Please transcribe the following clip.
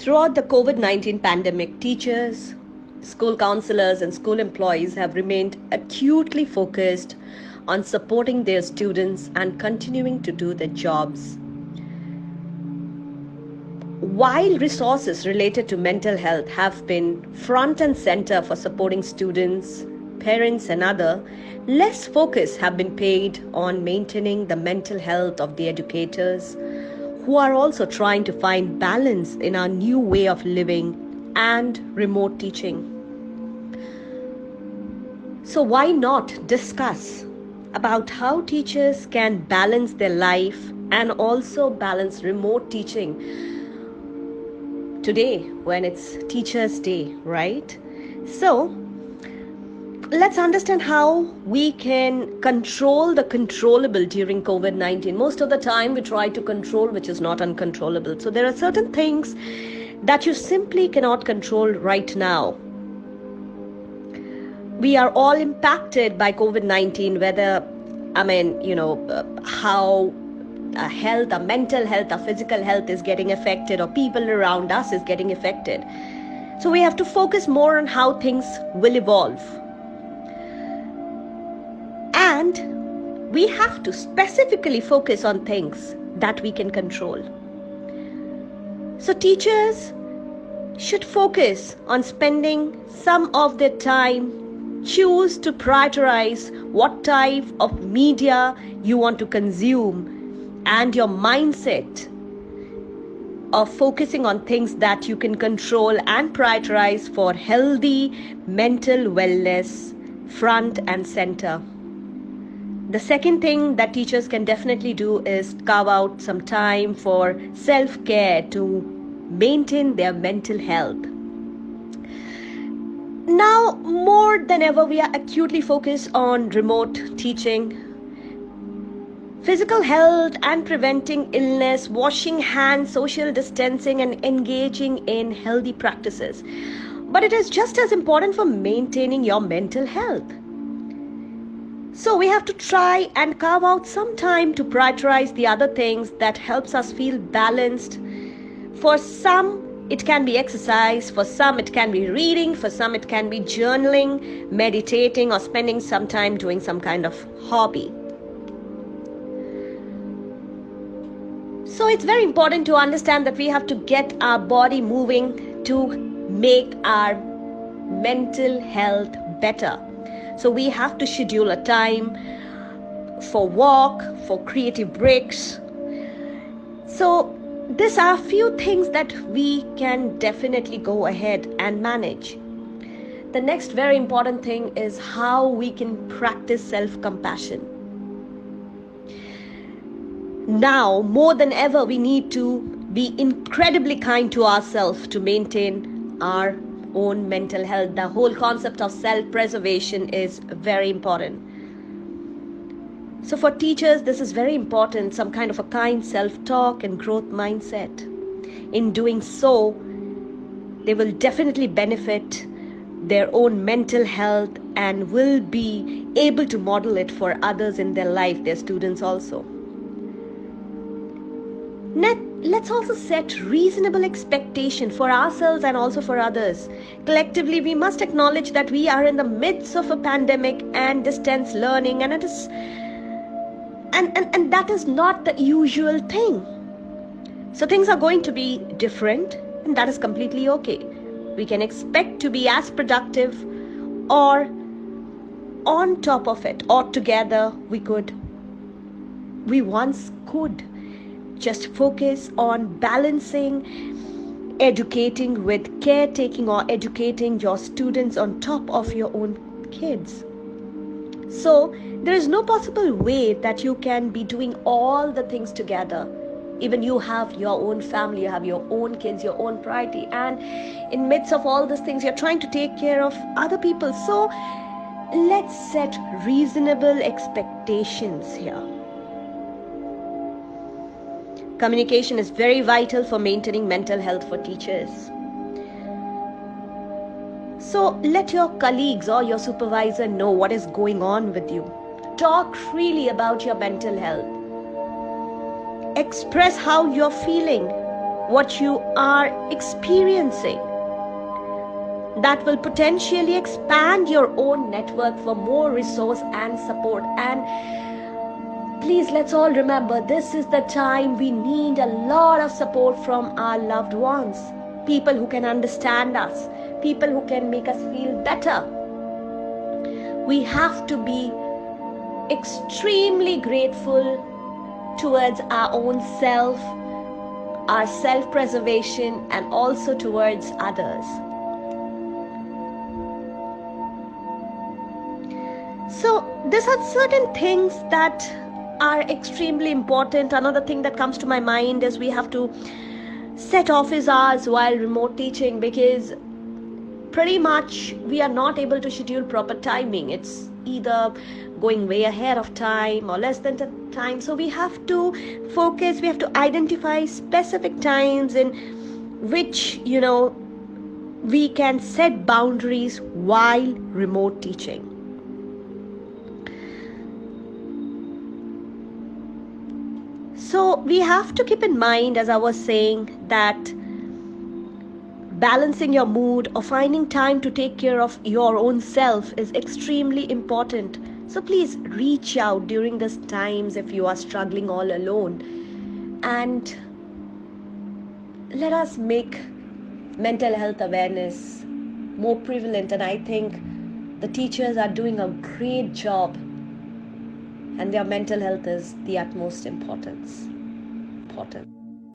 Throughout the COVID-19 pandemic, teachers, school counselors, and school employees have remained acutely focused on supporting their students and continuing to do their jobs. While resources related to mental health have been front and center for supporting students, parents, and others, less focus have been paid on maintaining the mental health of the educators, who are also trying to find balance in our new way of living and remote teaching. So why not discuss about how teachers can balance their life and also balance remote teaching today when it's Teachers' Day, right? So let's understand how we can control the controllable during COVID-19. Most of the time we try to control which is not uncontrollable. So there are certain things that you simply cannot control right now. We are all impacted by COVID-19, whether, how our health, our mental health, our physical health is getting affected, or people around us is getting affected. So we have to focus more on how things will evolve. And we have to specifically focus on things that we can control. So teachers should focus on spending some of their time, choose to prioritize what type of media you want to consume, and your mindset of focusing on things that you can control and prioritize for healthy mental wellness front and center. The second thing that teachers can definitely do is carve out some time for self-care to maintain their mental health. Now, more than ever, we are acutely focused on remote teaching, physical health and preventing illness, washing hands, social distancing, and engaging in healthy practices. But it is just as important for maintaining your mental health. So we have to try and carve out some time to prioritize the other things that helps us feel balanced. For some, it can be exercise. For some, it can be reading. For some, it can be journaling, meditating, or spending some time doing some kind of hobby. So it's very important to understand that we have to get our body moving to make our mental health better. So we have to schedule a time for walk, for creative breaks. So these are a few things that we can definitely go ahead and manage. The next very important thing is how we can practice self-compassion. Now, more than ever, we need to be incredibly kind to ourselves to maintain our own mental health. The whole concept of self-preservation is very important. So for teachers, this is very important, some kind of a kind self-talk and growth mindset. In doing so, they will definitely benefit their own mental health and will be able to model it for others in their life, their students also. Let's also set reasonable expectation for ourselves and also for others. Collectively, we must acknowledge that we are in the midst of a pandemic and distance learning, and it is and that is not the usual thing. So things are going to be different, and that is completely okay. We can expect to be as productive or on top of it, or together we once could. Just focus on balancing, educating with caretaking, or educating your students on top of your own kids. So there is no possible way that you can be doing all the things together. Even you have your own family, you have your own kids, your own priority, and in midst of all these things, you're trying to take care of other people. So let's set reasonable expectations here. Communication is very vital for maintaining mental health for teachers. So let your colleagues or your supervisor know what is going on with you. Talk freely about your mental health. Express how you're feeling what you are experiencing. That will potentially expand your own network for more resource and support. And please, let's all remember, this is the time we need a lot of support from our loved ones. People who can understand us, people who can make us feel better. We have to be extremely grateful towards our own self, our self-preservation, and also towards others. So these are certain things that are extremely important. Another thing that comes to my mind is we have to set office hours while remote teaching, because pretty much we are not able to schedule proper timing. It's either going way ahead of time or less than the time. So we have to focus, we have to identify specific times in which, we can set boundaries while remote teaching. So we have to keep in mind, as I was saying, that balancing your mood or finding time to take care of your own self is extremely important. So please reach out during these times if you are struggling all alone. And let us make mental health awareness more prevalent. And I think the teachers are doing a great job. And their mental health is the utmost importance.